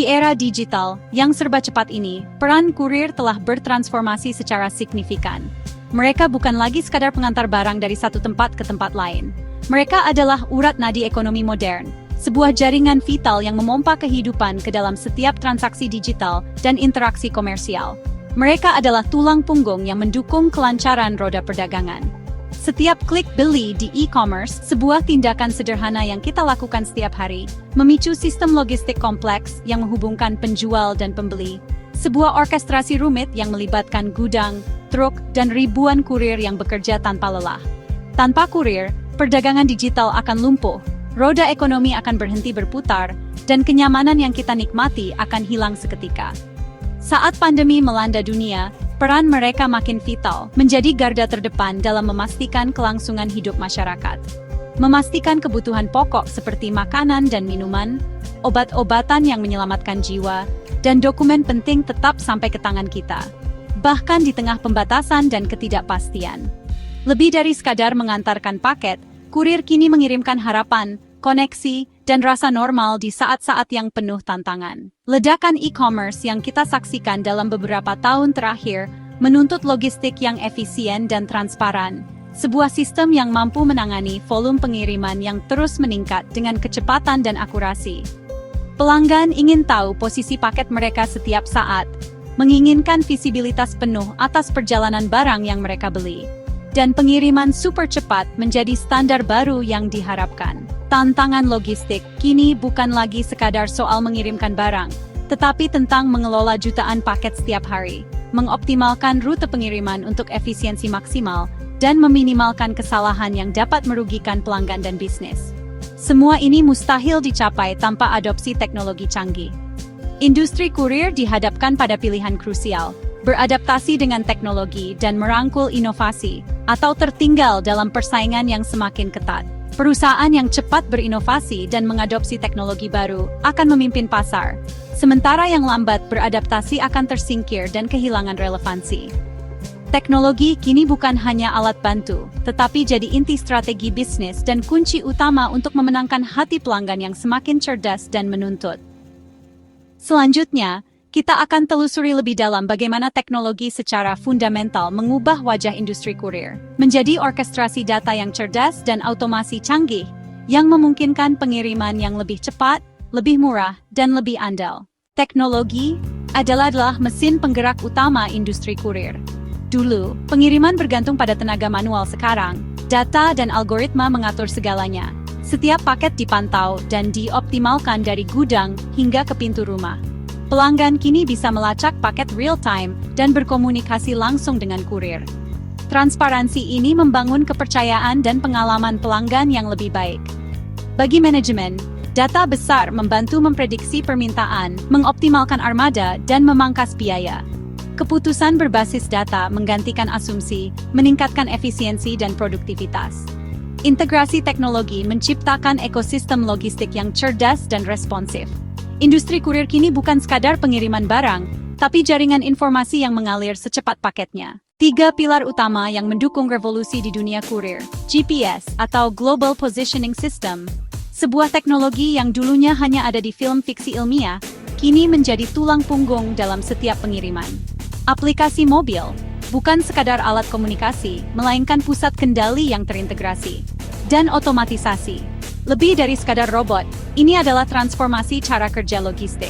Di era digital yang serba cepat ini, peran kurir telah bertransformasi secara signifikan. Mereka bukan lagi sekadar pengantar barang dari satu tempat ke tempat lain. Mereka adalah urat nadi ekonomi modern, sebuah jaringan vital yang memompa kehidupan ke dalam setiap transaksi digital dan interaksi komersial. Mereka adalah tulang punggung yang mendukung kelancaran roda perdagangan. Setiap klik beli di e-commerce, sebuah tindakan sederhana yang kita lakukan setiap hari, memicu sistem logistik kompleks yang menghubungkan penjual dan pembeli. Sebuah orkestrasi rumit yang melibatkan gudang, truk, dan ribuan kurir yang bekerja tanpa lelah. Tanpa kurir, perdagangan digital akan lumpuh, roda ekonomi akan berhenti berputar, dan kenyamanan yang kita nikmati akan hilang seketika. Saat pandemi melanda dunia, peran mereka makin vital, menjadi garda terdepan dalam memastikan kelangsungan hidup masyarakat. Memastikan kebutuhan pokok seperti makanan dan minuman, obat-obatan yang menyelamatkan jiwa, dan dokumen penting tetap sampai ke tangan kita. Bahkan di tengah pembatasan dan ketidakpastian. Lebih dari sekadar mengantarkan paket, kurir kini mengirimkan harapan, koneksi, dan rasa normal di saat-saat yang penuh tantangan. Ledakan e-commerce yang kita saksikan dalam beberapa tahun terakhir menuntut logistik yang efisien dan transparan, sebuah sistem yang mampu menangani volume pengiriman yang terus meningkat dengan kecepatan dan akurasi. Pelanggan ingin tahu posisi paket mereka setiap saat, menginginkan visibilitas penuh atas perjalanan barang yang mereka beli, dan pengiriman super cepat menjadi standar baru yang diharapkan. Tantangan logistik kini bukan lagi sekadar soal mengirimkan barang, tetapi tentang mengelola jutaan paket setiap hari, mengoptimalkan rute pengiriman untuk efisiensi maksimal, dan meminimalkan kesalahan yang dapat merugikan pelanggan dan bisnis. Semua ini mustahil dicapai tanpa adopsi teknologi canggih. Industri kurir dihadapkan pada pilihan krusial, beradaptasi dengan teknologi dan merangkul inovasi, atau tertinggal dalam persaingan yang semakin ketat. Perusahaan yang cepat berinovasi dan mengadopsi teknologi baru akan memimpin pasar, sementara yang lambat beradaptasi akan tersingkir dan kehilangan relevansi. Teknologi kini bukan hanya alat bantu, tetapi jadi inti strategi bisnis dan kunci utama untuk memenangkan hati pelanggan yang semakin cerdas dan menuntut. Selanjutnya, kita akan telusuri lebih dalam bagaimana teknologi secara fundamental mengubah wajah industri kurir, menjadi orkestrasi data yang cerdas dan otomasi canggih, yang memungkinkan pengiriman yang lebih cepat, lebih murah, dan lebih andal. Teknologi adalah mesin penggerak utama industri kurir. Dulu, pengiriman bergantung pada tenaga manual. Sekarang, data dan algoritma mengatur segalanya. Setiap paket dipantau dan dioptimalkan dari gudang hingga ke pintu rumah. Pelanggan kini bisa melacak paket real-time dan berkomunikasi langsung dengan kurir. Transparansi ini membangun kepercayaan dan pengalaman pelanggan yang lebih baik. Bagi manajemen, data besar membantu memprediksi permintaan, mengoptimalkan armada, dan memangkas biaya. Keputusan berbasis data menggantikan asumsi, meningkatkan efisiensi dan produktivitas. Integrasi teknologi menciptakan ekosistem logistik yang cerdas dan responsif. Industri kurir kini bukan sekadar pengiriman barang, tapi jaringan informasi yang mengalir secepat paketnya. 3 pilar utama yang mendukung revolusi di dunia kurir, GPS atau Global Positioning System, sebuah teknologi yang dulunya hanya ada di film fiksi ilmiah, kini menjadi tulang punggung dalam setiap pengiriman. Aplikasi mobil, bukan sekadar alat komunikasi, melainkan pusat kendali yang terintegrasi. Dan otomatisasi. Lebih dari sekadar robot, ini adalah transformasi cara kerja logistik.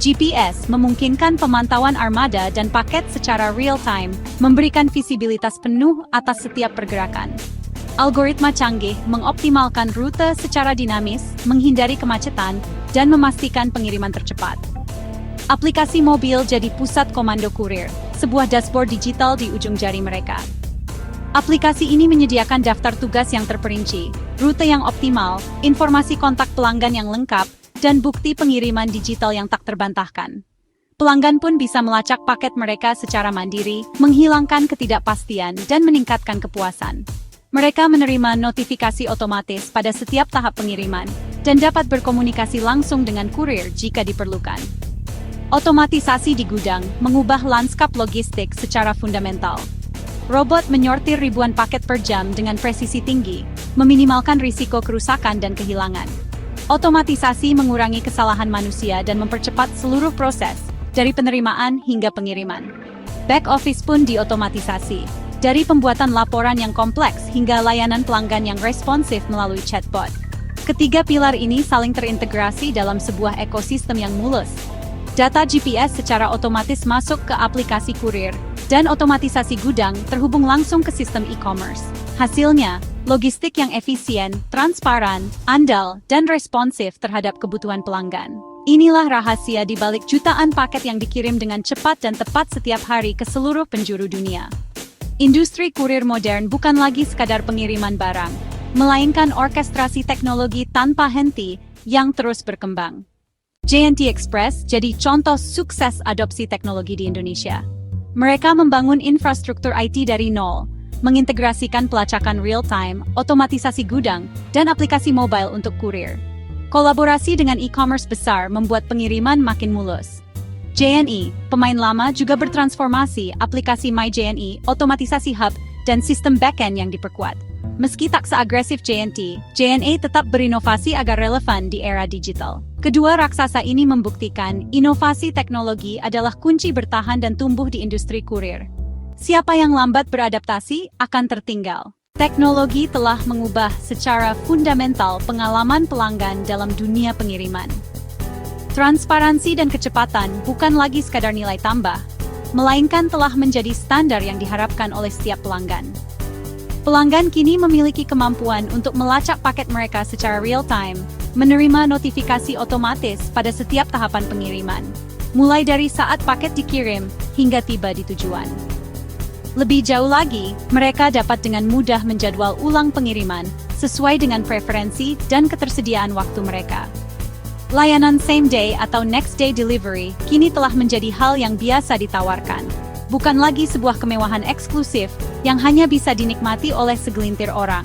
GPS memungkinkan pemantauan armada dan paket secara real-time, memberikan visibilitas penuh atas setiap pergerakan. Algoritma canggih mengoptimalkan rute secara dinamis, menghindari kemacetan, dan memastikan pengiriman tercepat. Aplikasi mobil jadi pusat komando kurir, sebuah dashboard digital di ujung jari mereka. Aplikasi ini menyediakan daftar tugas yang terperinci, rute yang optimal, informasi kontak pelanggan yang lengkap, dan bukti pengiriman digital yang tak terbantahkan. Pelanggan pun bisa melacak paket mereka secara mandiri, menghilangkan ketidakpastian, dan meningkatkan kepuasan. Mereka menerima notifikasi otomatis pada setiap tahap pengiriman, dan dapat berkomunikasi langsung dengan kurir jika diperlukan. Otomatisasi di gudang mengubah lanskap logistik secara fundamental. Robot menyortir ribuan paket per jam dengan presisi tinggi, meminimalkan risiko kerusakan dan kehilangan. Otomatisasi mengurangi kesalahan manusia dan mempercepat seluruh proses, dari penerimaan hingga pengiriman. Back office pun diotomatisasi, dari pembuatan laporan yang kompleks hingga layanan pelanggan yang responsif melalui chatbot. Ketiga pilar ini saling terintegrasi dalam sebuah ekosistem yang mulus. Data GPS secara otomatis masuk ke aplikasi kurir, dan otomatisasi gudang terhubung langsung ke sistem e-commerce. Hasilnya, logistik yang efisien, transparan, andal, dan responsif terhadap kebutuhan pelanggan. Inilah rahasia di balik jutaan paket yang dikirim dengan cepat dan tepat setiap hari ke seluruh penjuru dunia. Industri kurir modern bukan lagi sekadar pengiriman barang, melainkan orkestrasi teknologi tanpa henti yang terus berkembang. J&T Express jadi contoh sukses adopsi teknologi di Indonesia. Mereka membangun infrastruktur IT dari nol, mengintegrasikan pelacakan real-time, otomatisasi gudang, dan aplikasi mobile untuk kurir. Kolaborasi dengan e-commerce besar membuat pengiriman makin mulus. JNE, pemain lama juga bertransformasi aplikasi MyJNE, otomatisasi hub, dan sistem backend yang diperkuat. Meski tak seagresif JNT, JNE tetap berinovasi agar relevan di era digital. Kedua raksasa ini membuktikan inovasi teknologi adalah kunci bertahan dan tumbuh di industri kurir. Siapa yang lambat beradaptasi akan tertinggal. Teknologi telah mengubah secara fundamental pengalaman pelanggan dalam dunia pengiriman. Transparansi dan kecepatan bukan lagi sekadar nilai tambah, melainkan telah menjadi standar yang diharapkan oleh setiap pelanggan. Pelanggan kini memiliki kemampuan untuk melacak paket mereka secara real-time, menerima notifikasi otomatis pada setiap tahapan pengiriman, mulai dari saat paket dikirim hingga tiba di tujuan. Lebih jauh lagi, mereka dapat dengan mudah menjadwal ulang pengiriman sesuai dengan preferensi dan ketersediaan waktu mereka. Layanan same day atau next day delivery kini telah menjadi hal yang biasa ditawarkan, bukan lagi sebuah kemewahan eksklusif yang hanya bisa dinikmati oleh segelintir orang.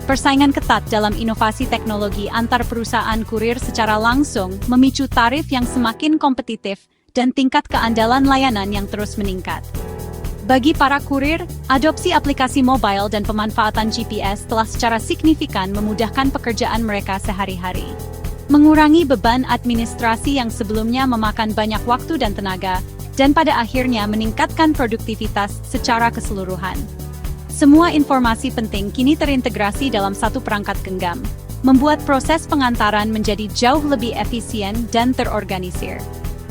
Persaingan ketat dalam inovasi teknologi antar perusahaan kurir secara langsung memicu tarif yang semakin kompetitif dan tingkat keandalan layanan yang terus meningkat. Bagi para kurir, adopsi aplikasi mobile dan pemanfaatan GPS telah secara signifikan memudahkan pekerjaan mereka sehari-hari. Mengurangi beban administrasi yang sebelumnya memakan banyak waktu dan tenaga, dan pada akhirnya meningkatkan produktivitas secara keseluruhan. Semua informasi penting kini terintegrasi dalam satu perangkat genggam, membuat proses pengantaran menjadi jauh lebih efisien dan terorganisir.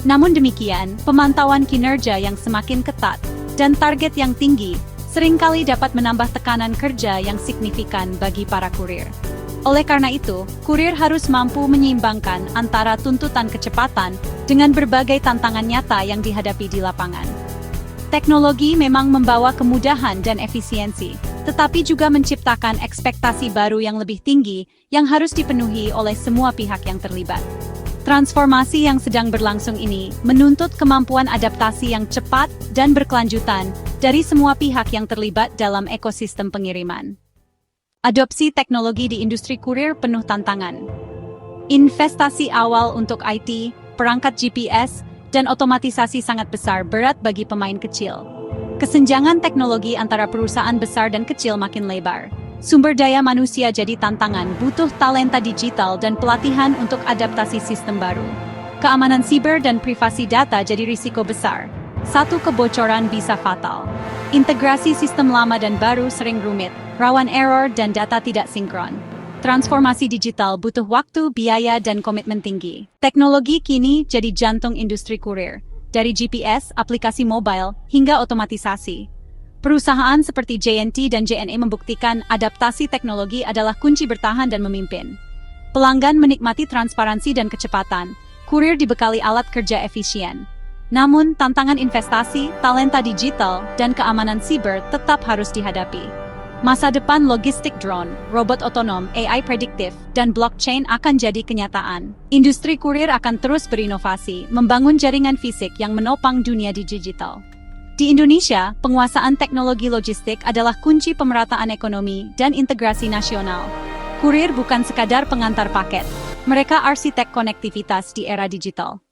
Namun demikian, pemantauan kinerja yang semakin ketat dan target yang tinggi seringkali dapat menambah tekanan kerja yang signifikan bagi para kurir. Oleh karena itu, kurir harus mampu menyeimbangkan antara tuntutan kecepatan dengan berbagai tantangan nyata yang dihadapi di lapangan. Teknologi memang membawa kemudahan dan efisiensi, tetapi juga menciptakan ekspektasi baru yang lebih tinggi yang harus dipenuhi oleh semua pihak yang terlibat. Transformasi yang sedang berlangsung ini menuntut kemampuan adaptasi yang cepat dan berkelanjutan dari semua pihak yang terlibat dalam ekosistem pengiriman. Adopsi teknologi di industri kurir penuh tantangan. Investasi awal untuk IT, perangkat GPS, dan otomatisasi sangat besar berat bagi pemain kecil. Kesenjangan teknologi antara perusahaan besar dan kecil makin lebar. Sumber daya manusia jadi tantangan, butuh talenta digital dan pelatihan untuk adaptasi sistem baru. Keamanan siber dan privasi data jadi risiko besar. Satu kebocoran bisa fatal. Integrasi sistem lama dan baru sering rumit, rawan error dan data tidak sinkron. Transformasi digital butuh waktu, biaya, dan komitmen tinggi. Teknologi kini jadi jantung industri kurir, dari GPS, aplikasi mobile, hingga otomatisasi. Perusahaan seperti JNT dan JNE membuktikan adaptasi teknologi adalah kunci bertahan dan memimpin. Pelanggan menikmati transparansi dan kecepatan, kurir dibekali alat kerja efisien. Namun, tantangan investasi, talenta digital, dan keamanan siber tetap harus dihadapi. Masa depan logistik drone, robot otonom, AI prediktif, dan blockchain akan jadi kenyataan. Industri kurir akan terus berinovasi, membangun jaringan fisik yang menopang dunia digital. Di Indonesia, penguasaan teknologi logistik adalah kunci pemerataan ekonomi dan integrasi nasional. Kurir bukan sekadar pengantar paket, mereka arsitek konektivitas di era digital.